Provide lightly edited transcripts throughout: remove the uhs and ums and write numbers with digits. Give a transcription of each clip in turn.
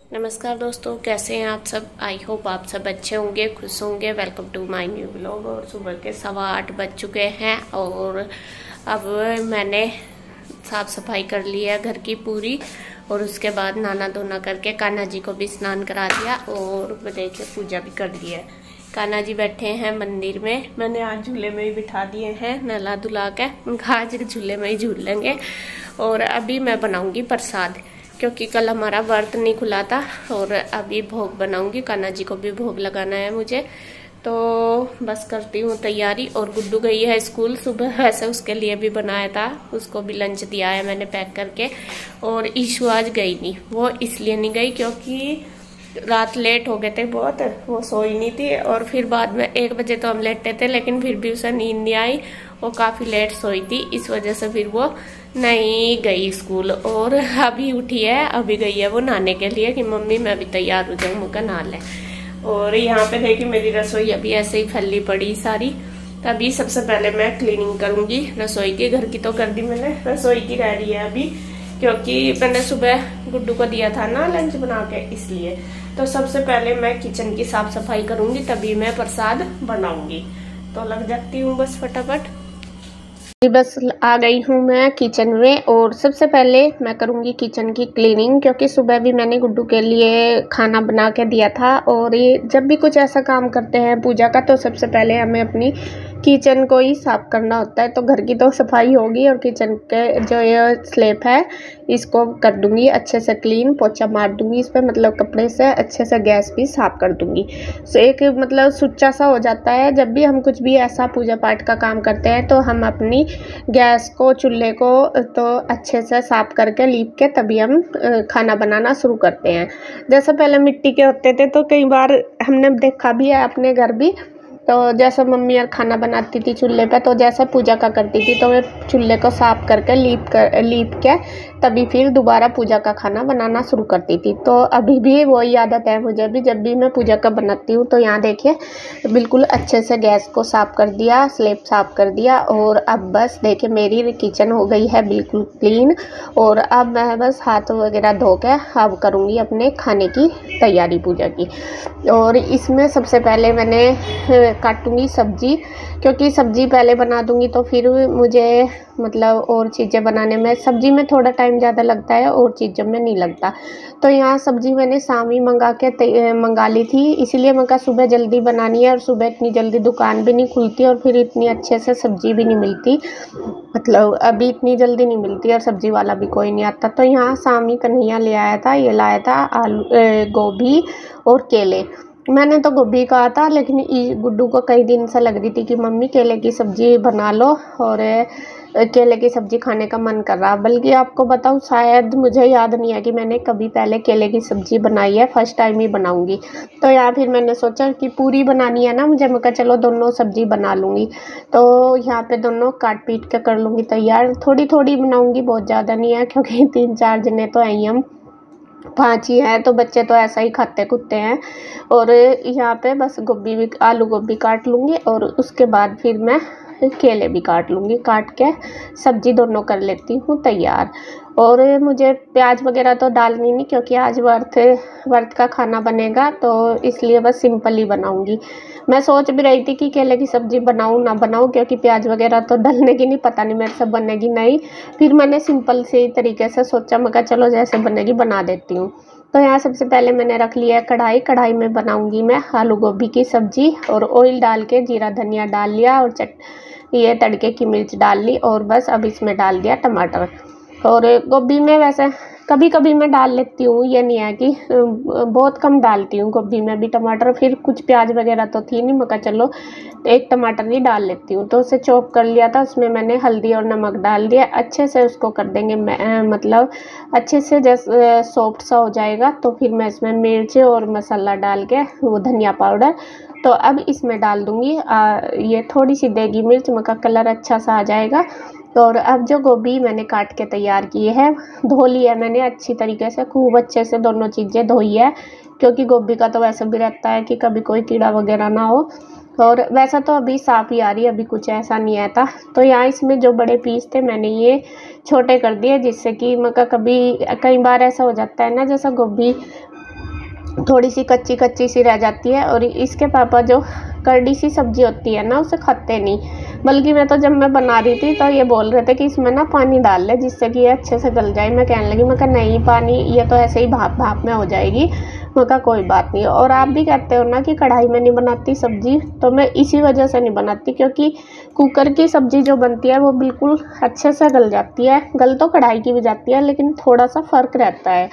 नमस्कार दोस्तों, कैसे हैं आप सब। आई होप आप सब अच्छे होंगे, खुश होंगे। Welcome to my new blog. और सुबह के 8:15 बज चुके हैं और अब मैंने साफ सफाई कर ली है घर की पूरी। और उसके बाद नहाना धोना करके कान्हा जी को भी स्नान करा दिया और देखिए पूजा भी कर ली है। कान्हा जी बैठे हैं मंदिर में। मैंने आज झूले में ही बिठा दिए हैं नहला धुला के। उनका आज झूले में ही झूल लेंगे। और अभी मैं बनाऊंगी प्रसाद, क्योंकि कल हमारा व्रत नहीं खुला था। और अभी भोग बनाऊंगी, कान्हा जी को भी भोग लगाना है मुझे। तो बस करती हूँ तैयारी। और गुड्डू गई है स्कूल सुबह, वैसे उसके लिए भी बनाया था, उसको भी लंच दिया है मैंने पैक करके। और ईशु आज गई नहीं, वो इसलिए नहीं गई क्योंकि रात लेट हो गए थे बहुत, वो सोई नहीं थी। और फिर बाद में 1 बजे तो हम लेटे थे, लेकिन फिर भी उसे नींद नहीं आई। वो काफ़ी लेट सोई थी, इस वजह से फिर वो नहीं गई स्कूल। और अभी उठी है, अभी गई है वो नहाने के लिए कि मम्मी मैं भी तैयार हो जाऊँ, मुझे नहा ले। और यहाँ पे देखिए मेरी रसोई अभी ऐसे ही फैली पड़ी सारी। तभी सबसे पहले मैं क्लीनिंग करूंगी रसोई की। घर की तो कर दी मैंने, रसोई की रह रही है अभी, क्योंकि मैंने सुबह गुड्डू को दिया था ना लंच बना के, इसलिए। तो सबसे पहले मैं किचन की साफ सफाई करूंगी, तभी मैं प्रसाद बनाऊंगी। तो लग जाती हूँ बस फटाफट। बस आ गई हूँ मैं किचन में। और सबसे पहले मैं करूँगी किचन की क्लीनिंग, क्योंकि सुबह भी मैंने गुड्डू के लिए खाना बना के दिया था। और ये जब भी कुछ ऐसा काम करते हैं पूजा का, तो सबसे पहले हमें अपनी किचन को ही साफ करना होता है। तो घर की तो सफाई होगी और किचन के जो ये स्लैब है इसको कर दूंगी अच्छे से क्लीन, पोछा मार दूंगी इस पर, मतलब कपड़े से अच्छे से। गैस भी साफ कर दूंगी। सो एक मतलब सुच्चा सा हो जाता है। जब भी हम कुछ भी ऐसा पूजा पाठ का काम करते हैं तो हम अपनी गैस को, चूल्हे को तो अच्छे से साफ करके लीप के तभी हम खाना बनाना शुरू करते हैं। जैसे पहले मिट्टी के होते थे तो कई बार हमने देखा भी है अपने घर भी। तो जैसे मम्मी यार खाना बनाती थी चूल्हे पे, तो जैसे पूजा का करती थी तो मैं चूल्हे को साफ करके लीप के तभी फिर दोबारा पूजा का खाना बनाना शुरू करती थी। तो अभी भी वही आदत है मुझे भी, जब भी मैं पूजा का बनाती हूँ। तो यहाँ देखिए बिल्कुल अच्छे से गैस को साफ कर दिया, स्लैब साफ कर दिया। और अब बस देखिए मेरी किचन हो गई है बिल्कुल क्लीन। और अब मैं बस हाथ वगैरह धो के अब करूँगी अपने खाने की तैयारी पूजा की। और इसमें सबसे पहले मैंने काटूंगी सब्जी, क्योंकि सब्जी पहले बना दूंगी तो फिर मुझे मतलब और चीज़ें बनाने में, सब्जी में थोड़ा टाइम ज़्यादा लगता है और चीज़ों में नहीं लगता। तो यहाँ सब्जी मैंने शाम ही मंगा ली थी, इसीलिए मैं कहा सुबह जल्दी बनानी है। और सुबह इतनी जल्दी दुकान भी नहीं खुलती और फिर इतनी अच्छे से सब्जी भी नहीं मिलती, मतलब अभी इतनी जल्दी नहीं मिलती और सब्जी वाला भी कोई नहीं आता। तो यहाँ शाम ही कन्हैया ले आया था, ये लाया था आलू, गोभी और केले। मैंने तो गोभी कहा था, लेकिन गुड्डू को कई दिन से लग रही थी कि मम्मी केले की सब्ज़ी बना लो, और केले की सब्ज़ी खाने का मन कर रहा। बल्कि आपको बताऊँ, शायद मुझे याद नहीं है कि मैंने कभी पहले केले की सब्ज़ी बनाई है, फर्स्ट टाइम ही बनाऊंगी। तो यहाँ फिर मैंने सोचा कि पूरी बनानी है ना मुझे, मैं कहा चलो दोनों सब्ज़ी बना लूँगी। तो यहाँ पे दोनों काट पीट के कर लूँगी तैयार। थोड़ी थोड़ी बनाऊँगी, बहुत ज़्यादा नहीं है, क्योंकि 3-4 जने तो हैं ही, हम 5 ही हैं, तो बच्चे तो ऐसा ही खाते कुत्ते हैं। और यहाँ पे बस गोभी भी, आलू गोभी काट लूँगी और उसके बाद फिर मैं केले भी काट लूँगी। काट के सब्जी दोनों कर लेती हूँ तैयार। और मुझे प्याज वगैरह तो डालनी नहीं, क्योंकि आज व्रत का खाना बनेगा, तो इसलिए बस सिंपल ही बनाऊँगी। मैं सोच भी रही थी कि केले की सब्ज़ी बनाऊँ ना बनाऊँ, क्योंकि प्याज वगैरह तो डलने की नहीं, पता नहीं मेरे से बनेगी नहीं। फिर मैंने सिंपल से तरीके से सोचा, मैं कहा चलो जैसे बनेगी बना देती हूँ। तो यहाँ सबसे पहले मैंने रख लिया है कढ़ाई। कढ़ाई में बनाऊंगी मैं आलू गोभी की सब्ज़ी। और ऑयल डाल के जीरा धनिया डाल लिया और ये तड़के की मिर्च डाल ली। और बस अब इसमें डाल दिया टमाटर। और गोभी में वैसे कभी कभी मैं डाल लेती हूँ, ये नहीं है कि बहुत कम डालती हूँ गोभी में भी टमाटर। फिर कुछ प्याज वगैरह तो थी नहीं, मैं कहा चलो एक टमाटर ही डाल लेती हूँ। तो उसे चॉप कर लिया था, उसमें मैंने हल्दी और नमक डाल दिया। अच्छे से उसको कर देंगे, मतलब अच्छे से जैसे सॉफ्ट सा हो जाएगा तो फिर मैं इसमें मिर्च और मसाला डाल के, वो धनिया पाउडर, तो अब इसमें डाल दूँगी ये थोड़ी सी देगी मिर्च, मका कलर अच्छा सा आ जाएगा। और अब जो गोभी मैंने काट के तैयार की है, धो ली है मैंने अच्छी तरीके से, खूब अच्छे से दोनों चीज़ें धोई है, क्योंकि गोभी का तो वैसे भी रहता है कि कभी कोई कीड़ा वगैरह ना हो। और वैसा तो अभी साफ़ ही आ रही है, अभी कुछ ऐसा नहीं आता। तो यहाँ इसमें जो बड़े पीस थे मैंने ये छोटे कर दिए, जिससे कि मका कभी कई बार ऐसा हो जाता है ना, जैसा गोभी थोड़ी सी कच्ची कच्ची सी रह जाती है। और इसके पापा जो करड़ी सी सब्जी होती है ना उसे खाते नहीं, बल्कि मैं तो जब मैं बना रही थी तो ये बोल रहे थे कि इसमें ना पानी डाल ले जिससे कि ये अच्छे से गल जाए। मैं कहने लगी, मैं कहा नहीं पानी, ये तो ऐसे ही भाप भाप में हो जाएगी। मैं कहा कोई बात नहीं। और आप भी कहते हो ना कि कढ़ाई में नहीं बनाती सब्जी, तो मैं इसी वजह से नहीं बनाती, क्योंकि कुकर की सब्ज़ी जो बनती है वो बिल्कुल अच्छे से गल जाती है। गल तो कढ़ाई की भी जाती है, लेकिन थोड़ा सा फ़र्क रहता है।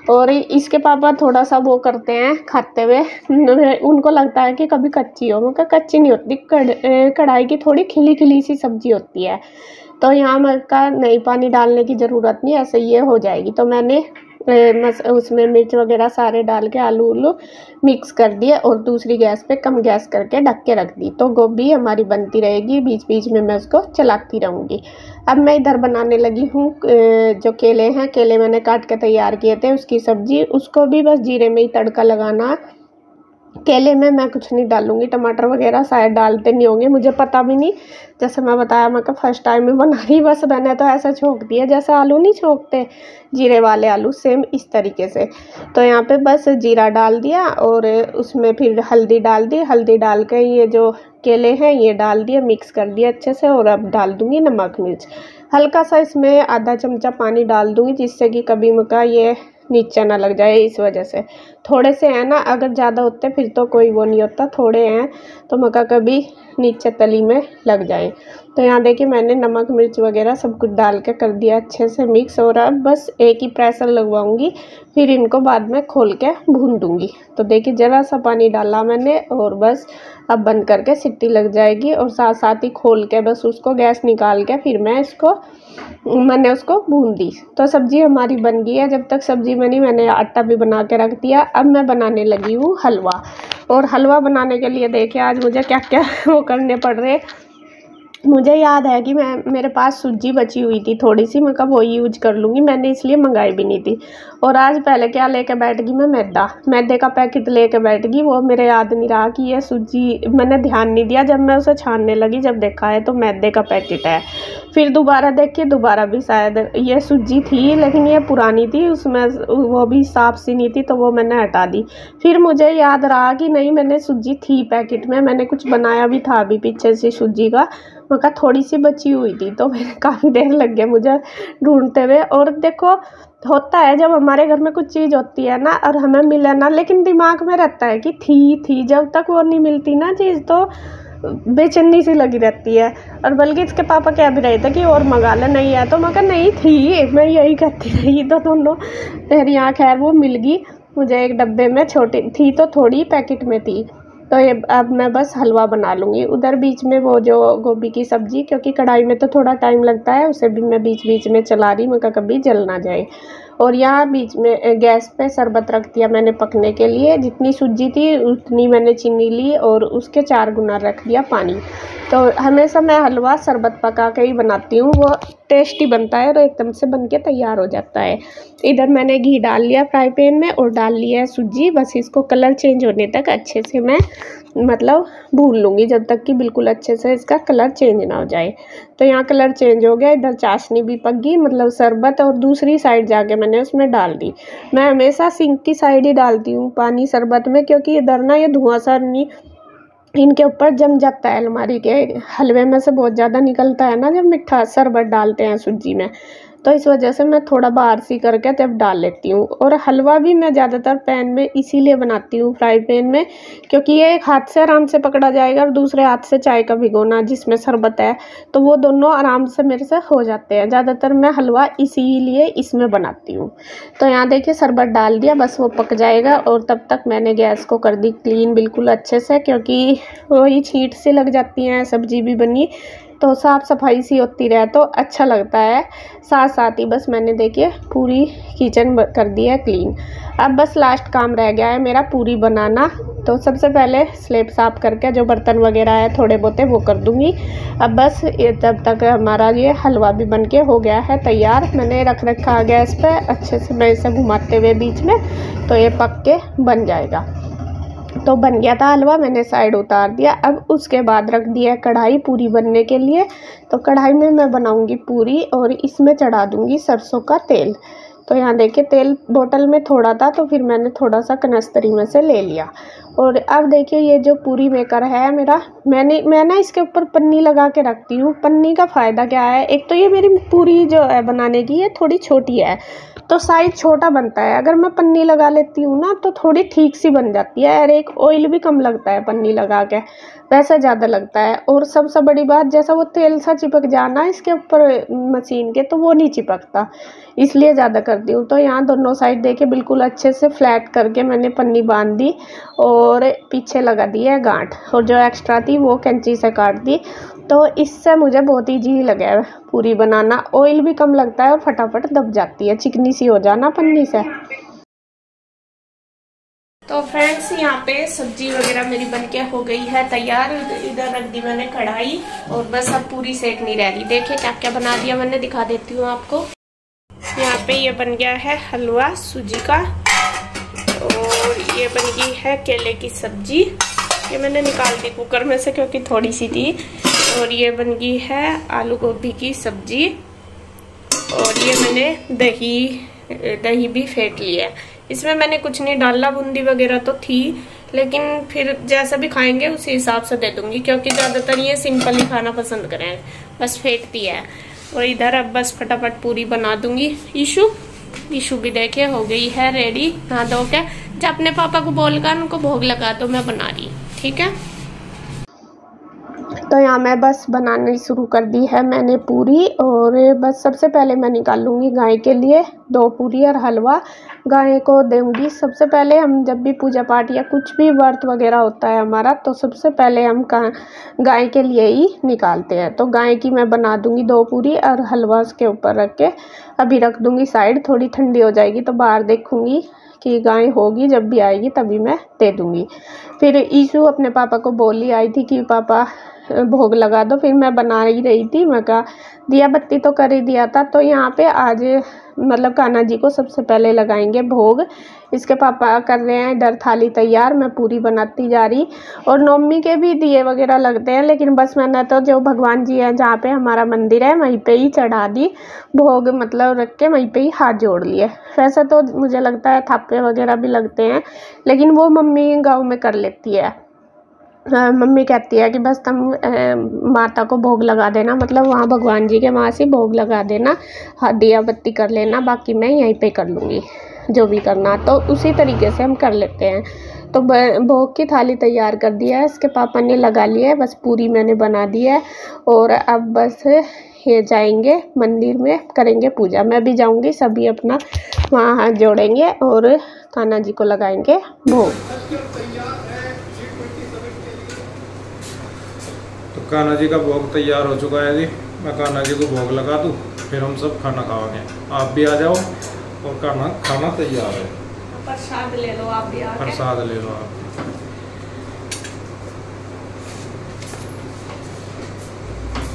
और इसके पापा थोड़ा सा वो करते हैं खाते हुए, उनको लगता है कि कभी कच्ची हो। मैं कच्ची नहीं होती, कढ़ाई की थोड़ी खिली खिली सी सब्ज़ी होती है। तो यहाँ मैं कहा नहीं पानी डालने की ज़रूरत नहीं, ऐसे ये हो जाएगी। तो मैंने उसमें मिर्च वगैरह सारे डाल के आलू उल्लू मिक्स कर दिए और दूसरी गैस पे कम गैस करके ढक के रख दी। तो गोभी हमारी बनती रहेगी, बीच बीच में मैं उसको चलाती रहूँगी। अब मैं इधर बनाने लगी हूँ जो केले हैं, केले मैंने काट के तैयार किए थे उसकी सब्ज़ी। उसको भी बस जीरे में ही तड़का लगाना। केले में मैं कुछ नहीं डालूँगी, टमाटर वगैरह शायद डालते नहीं होंगे, मुझे पता भी नहीं। जैसे मैं बताया, मैं फर्स्ट टाइम में बना रही, बस मैंने तो ऐसा छोंक दिया जैसे आलू नहीं छोंकते जीरे वाले आलू, सेम इस तरीके से। तो यहाँ पे बस जीरा डाल दिया और उसमें फिर हल्दी डाल दी। हल्दी डाल के ये जो केले हैं ये डाल दिए, मिक्स कर दिया अच्छे से। और अब डाल दूँगी नमक मिर्च, हल्का सा इसमें आधा चमचा पानी डाल दूँगी, जिससे कि कभी मका ये नीचे ना लग जाए। इस वजह से थोड़े से हैं ना, अगर ज़्यादा होते फिर तो कोई वो नहीं होता, थोड़े हैं तो मक्का कभी नीचे तली में लग जाए। तो यहाँ देखिए मैंने नमक मिर्च वगैरह सब कुछ डाल के कर दिया अच्छे से मिक्स। और अब बस एक ही प्रेशर लगवाऊंगी, फिर इनको बाद में खोल के भून दूंगी। तो देखिए ज़रा सा पानी डाला मैंने और बस अब बंद करके सीटी लग जाएगी। और साथ साथ ही खोल के बस उसको गैस निकाल के फिर मैंने उसको भून दी। तो सब्ज़ी हमारी बन गई है। जब तक सब्ज़ी बनी मैंने आटा भी बना के रख दिया। अब मैं बनाने लगी हूँ हलवा। और हलवा बनाने के लिए देखिए आज मुझे क्या क्या वो करने पड़ रहे। मुझे याद है कि मेरे पास सूजी बची हुई थी थोड़ी सी, मैं कब वो यूज कर लूँगी, मैंने इसलिए मंगाई भी नहीं थी। और आज पहले क्या लेके बैठ गई मैं, मैदे का पैकेट लेके बैठ गई। वो मेरे याद नहीं रहा कि ये सूजी, मैंने ध्यान नहीं दिया। जब मैं उसे छानने लगी, जब देखा है तो मैदे का पैकेट है। फिर दोबारा देखिए, दोबारा भी शायद ये सूजी थी, लेकिन ये पुरानी थी, उसमें वो भी साफ सी नहीं थी, तो वो मैंने हटा दी। फिर मुझे याद रहा कि नहीं मैंने सूजी थी पैकेट में, मैंने कुछ बनाया भी था अभी पीछे से सूजी का, मगर थोड़ी सी बची हुई थी। तो मैंने काफ़ी देर लग गया मुझे ढूंढते हुए। और देखो होता है जब हमारे घर में कुछ चीज़ होती है ना और हमें मिले ना, लेकिन दिमाग में रहता है कि थी, जब तक वो नहीं मिलती ना चीज़ तो बेचैनी सी लगी रहती है। और बल्कि इसके पापा कह भी रहे थे कि और मंगा ले, नहीं है तो मगर नहीं थी, मैं यही कहती रही। तो दोनों मेरी यहाँ खैर वो मिल गई मुझे एक डब्बे में, छोटी थी तो थोड़ी पैकेट में थी। तो ये अब मैं बस हलवा बना लूँगी। उधर बीच में वो जो गोभी की सब्ज़ी, क्योंकि कढ़ाई में तो थोड़ा टाइम लगता है, उसे भी मैं बीच बीच में चला रही, मैं कभी जल ना जाए। और यहाँ बीच में गैस पे शरबत रख दिया मैंने पकने के लिए। जितनी सूजी थी उतनी मैंने चीनी ली और उसके 4 गुना रख दिया पानी। तो हमेशा मैं हलवा शरबत पका के ही बनाती हूँ, वो टेस्टी बनता है और एकदम से बन के तैयार हो जाता है। इधर मैंने घी डाल लिया फ्राई पैन में और डाल लिया है सूजी। बस इसको कलर चेंज होने तक अच्छे से मैं भून लूँगी, जब तक कि बिल्कुल अच्छे से इसका कलर चेंज ना हो जाए। तो यहाँ कलर चेंज हो गया, इधर चाशनी भी पक गई, शरबत, और दूसरी साइड जाके मैंने उसमें डाल दी। मैं हमेशा सिंक की साइड ही डालती हूँ पानी शरबत में, क्योंकि इधर ना ये धुआं सा नहीं इनके ऊपर जम जाता है। अलमारी के हलवे में से बहुत ज़्यादा निकलता है ना जब मीठा शरबत डालते हैं सूजी में, तो इस वजह से मैं थोड़ा बाहर सी करके तब डाल लेती हूँ। और हलवा भी मैं ज़्यादातर पैन में इसीलिए बनाती हूँ, फ्राई पैन में, क्योंकि ये एक हाथ से आराम से पकड़ा जाएगा और दूसरे हाथ से चाय का भिगोना जिसमें शरबत है, तो वो दोनों आराम से मेरे से हो जाते हैं। ज़्यादातर मैं हलवा इसीलिए इसमें बनाती हूँ। तो यहाँ देखिए शरबत डाल दिया, बस वो पक जाएगा। और तब तक मैंने गैस को कर दी क्लीन बिल्कुल अच्छे से, क्योंकि वही छींट से लग जाती हैं, सब्जी भी बनी तो साफ़ सफाई सी होती रहे तो अच्छा लगता है। साथ साथ ही बस मैंने देखिए पूरी किचन कर दी है क्लीन। अब बस लास्ट काम रह गया है मेरा पूरी बनाना। तो सबसे पहले स्लेब साफ़ करके जो बर्तन वगैरह है थोड़े बहुते वो कर दूँगी। अब बस ये तब तक हमारा ये हलवा भी बन के हो गया है तैयार। मैंने रख रखा है गैस पे, अच्छे से मैं इसे घुमाते हुए बीच में, तो ये पक के बन जाएगा। तो बन गया था हलवा, मैंने साइड उतार दिया। अब उसके बाद रख दिया कढ़ाई पूरी बनने के लिए। तो कढ़ाई में मैं बनाऊंगी पूरी और इसमें चढ़ा दूंगी सरसों का तेल। तो यहाँ देखिए तेल बोतल में थोड़ा था, तो फिर मैंने थोड़ा सा कनस्तरी में से ले लिया। और अब देखिए ये जो पूरी मेकर है मेरा, मैं ना इसके ऊपर पन्नी लगा के रखती हूँ। पन्नी का फ़ायदा क्या है, एक तो ये मेरी पूरी जो है बनाने की ये थोड़ी छोटी है, तो साइज़ छोटा बनता है। अगर मैं पन्नी लगा लेती हूँ ना तो थोड़ी ठीक सी बन जाती है, और एक ऑयल भी कम लगता है पन्नी लगा के, वैसा ज़्यादा लगता है। और सबसे बड़ी बात, जैसा वो तेल सा चिपक जाना इसके ऊपर मशीन के, तो वो नहीं चिपकता, इसलिए ज़्यादा करती हूँ। तो यहाँ दोनों साइड देखिए बिल्कुल अच्छे से फ्लैट करके मैंने पन्नी बांध दी और पीछे लगा दी है गांठ, और जो एक्स्ट्रा थी वो कैंची से काट दी। तो इससे मुझे बहुत ईजी लगा है पूरी बनाना, ऑयल भी कम लगता है और फटाफट दब जाती है, चिकनी सी हो जाना पन्नी से। तो फ्रेंड्स यहाँ पे सब्जी वगैरह मेरी बनके हो गई है तैयार। इधर रख दी मैंने कढ़ाई, और बस अब पूरी सेकनी रह गई। देखिए क्या क्या बना दिया मैंने, दिखा देती हूँ आपको। यहाँ पे ये बन गया है हलवा सूजी का, और ये बन गई है केले की सब्जी, ये मैंने निकाल दी कुकर में से क्योंकि थोड़ी सी थी। और ये बन गई है आलू गोभी की सब्जी, और ये मैंने दही भी फेंट लिया है। इसमें मैंने कुछ नहीं डाला, बूंदी वगैरह तो थी, लेकिन फिर जैसा भी खाएंगे उसी हिसाब से दे दूंगी, क्योंकि ज़्यादातर ये सिंपल ही खाना पसंद करें, बस फेंटती है। और इधर अब बस फटाफट पूरी बना दूंगी। ईशु भी देखे हो गई है रेडी, नहा धो के। जब अपने पापा को बोलकर उनको भोग लगा तो मैं बना रही, ठीक है। तो यहाँ मैं बस बनानी शुरू कर दी है मैंने पूरी, और बस सबसे पहले मैं निकाल लूँगी गाय के लिए 2 पूरी और हलवा, गाय को दूँगी। सबसे पहले हम जब भी पूजा पाठ या कुछ भी व्रत वगैरह होता है हमारा, तो सबसे पहले हम गाय के लिए ही निकालते हैं। तो गाय की मैं बना दूँगी 2 पूरी और हलवा उसके ऊपर रख के अभी रख दूँगी साइड। थोड़ी ठंडी हो जाएगी तो बाहर देखूँगी कि गाय होगी, जब भी आएगी तभी मैं दे दूँगी। फिर ईशु अपने पापा को बोली आई थी कि पापा भोग लगा दो, फिर मैं बना ही रही थी, मैं कहा दिया बत्ती तो कर ही दिया था। तो यहाँ पे आज मतलब कान्हा जी को सबसे पहले लगाएंगे भोग। इसके पापा कर रहे हैं इधर थाली तैयार, मैं पूरी बनाती जा रही। और नवमी के भी दिए वगैरह लगते हैं, लेकिन बस मैंने तो जो भगवान जी है जहाँ पे हमारा मंदिर है वहीं पे ही चढ़ा दी भोग, मतलब रख के वहीं पे ही हाथ जोड़ लिए। वैसे तो मुझे लगता है थापे वगैरह भी लगते हैं, लेकिन वो मम्मी गाँव में कर लेती है। मम्मी कहती है कि बस तुम माता को भोग लगा देना, मतलब वहाँ भगवान जी के वहाँ से भोग लगा देना, दिया बत्ती कर लेना, बाकी मैं यहीं पे कर लूँगी जो भी करना। तो उसी तरीके से हम कर लेते हैं। तो भोग की थाली तैयार कर दिया है, इसके पापा ने लगा लिया है, बस पूरी मैंने बना दी है। और अब बस ये जाएंगे मंदिर में, करेंगे पूजा। मैं भी जाऊँगी, सभी अपना वहाँ हाथ जोड़ेंगे और कान्हा जी को लगाएंगे भोग। तो कान्हा जी का भोग तैयार हो चुका है जी। मैं कान्हा जी को भोग लगा दूँ, फिर हम सब खाना खाओगे। आप भी आ जाओ, और खाना तैयार है। प्रसाद ले लो आप भी आके। प्रसाद ले लो आप।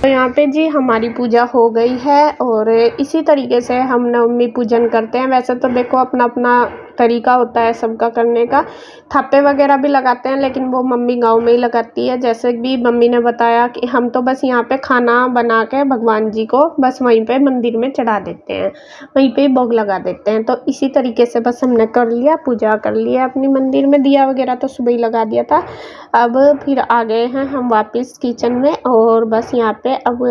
तो यहाँ पे जी हमारी पूजा हो गई है, और इसी तरीके से हम नवमी पूजन करते हैं। वैसे तो देखो अपना अपना तरीका होता है सबका करने का, थापे वगैरह भी लगाते हैं, लेकिन वो मम्मी गांव में ही लगाती है। जैसे भी मम्मी ने बताया कि हम तो बस यहाँ पे खाना बना के भगवान जी को बस वहीं पे मंदिर में चढ़ा देते हैं, वहीं पे भोग लगा देते हैं। तो इसी तरीके से बस हमने कर लिया, पूजा कर लिया अपनी मंदिर में। दिया वगैरह तो सुबह ही लगा दिया था। अब फिर आ गए हैं हम वापस किचन में, और बस यहाँ पे अब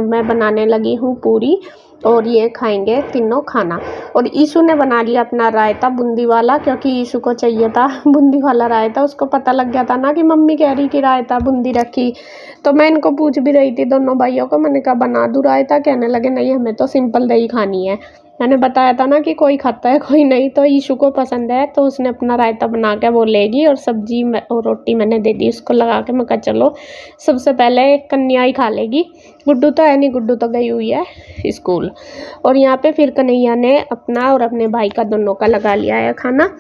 मैं बनाने लगी हूँ पूरी, और ये खाएंगे तीनों खाना। और ईशु ने बना लिया अपना रायता बूंदी वाला, क्योंकि ईशु को चाहिए था बूंदी वाला रायता। उसको पता लग गया था ना कि मम्मी कह रही कि रायता बूंदी रखी, तो मैं इनको पूछ भी रही थी दोनों भाइयों को, मैंने कहा बना दूँ रायता। कहने लगे नहीं हमें तो सिंपल दही खानी है। मैंने बताया था ना कि कोई खाता है कोई नहीं, तो ईशु को पसंद है तो उसने अपना रायता बना के वो लेगी, और सब्जी और रोटी मैंने दे दी उसको लगा के। मैं कहा चलो सबसे पहले कन्या ही खा लेगी, गुड्डू तो है नहीं, गुड्डू तो गई हुई है स्कूल। और यहाँ पे फिर कन्हैया ने अपना और अपने भाई का दोनों का लगा लिया है खाना।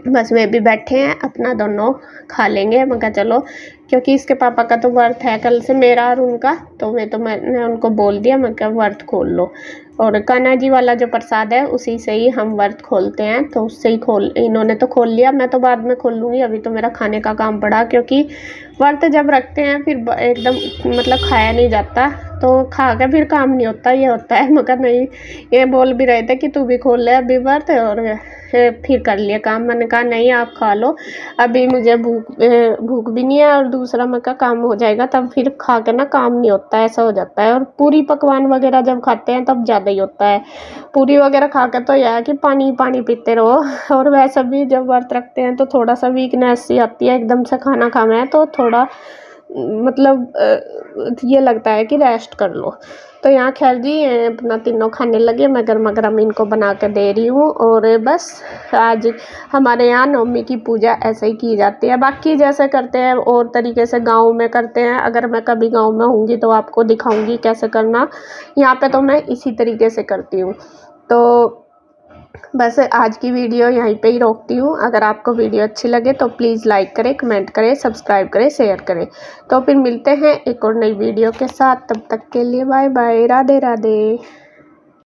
बस वे भी बैठे हैं, अपना दोनों खा लेंगे। मैं कहा चलो, क्योंकि इसके पापा का तो व्रत है कल से, मेरा और उनका, तो मैंने उनको बोल दिया, मैं कहा व्रत खोल लो। और कान्हा जी वाला जो प्रसाद है उसी से ही हम व्रत खोलते हैं, तो उससे ही इन्होंने तो खोल लिया, मैं तो बाद में खोल लूँगी, अभी तो मेरा खाने का काम पड़ा, क्योंकि व्रत जब रखते हैं फिर एकदम मतलब खाया नहीं जाता, तो खा के फिर काम नहीं होता, ये होता है। मगर नहीं, ये बोल भी रहे थे कि तू भी खोल ले अभी व्रत और फिर कर लिया काम। मैंने कहा नहीं, आप खा लो, अभी मुझे भूख भी नहीं है, और दूसरा मैं का काम हो जाएगा तब फिर खा के ना काम नहीं होता, ऐसा हो जाता है। और पूरी पकवान वगैरह जब खाते हैं तब ज़्यादा ही होता है, पूरी वगैरह खा के तो यह है कि पानी पानी पीते रहो। और वैसे भी जब व्रत रखते हैं तो थोड़ा सा वीकनेस सी आती है, एकदम से खाना खाना है तो थोड़ा मतलब ये लगता है कि रेस्ट कर लो। तो यहाँ खैर जी अपना तीनों खाने लगे, मैं गरमा गरम इनको बना के दे रही हूँ। और बस आज हमारे यहाँ नवमी की पूजा ऐसे ही की जाती है, बाकी जैसे करते हैं और तरीके से गांव में करते हैं। अगर मैं कभी गांव में होंगी तो आपको दिखाऊंगी कैसे करना, यहाँ पे तो मैं इसी तरीके से करती हूँ। तो बस आज की वीडियो यहीं पे ही रोकती हूँ। अगर आपको वीडियो अच्छी लगे तो प्लीज़ लाइक करें, कमेंट करें, सब्सक्राइब करें, शेयर करें। तो फिर मिलते हैं एक और नई वीडियो के साथ, तब तक के लिए बाय बाय, राधे राधे।